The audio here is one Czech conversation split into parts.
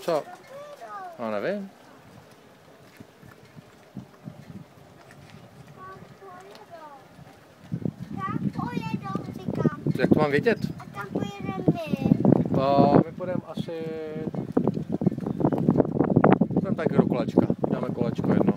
Co? No nevím. Kam pojedou, říkám. Jak to mám vědět? A kam pojedeme my? My půjdeme asi... Půjdeme taky do kolečka. Dáme kolečko jedno.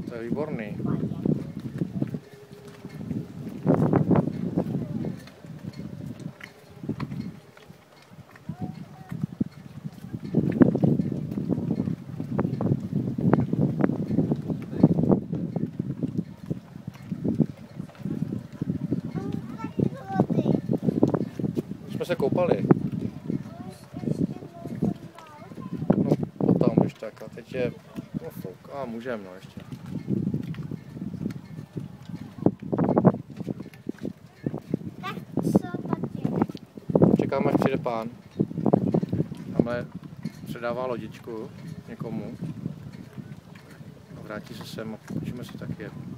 To je výborný. Jsme se koupali. No potom už tak a teď je... No fouk. A můžeme no ještě. Tak co taky? Čekáme, až přijde pán. Tamhle předává lodičku někomu. A vrátí se sem a půjčíme si taky jednu.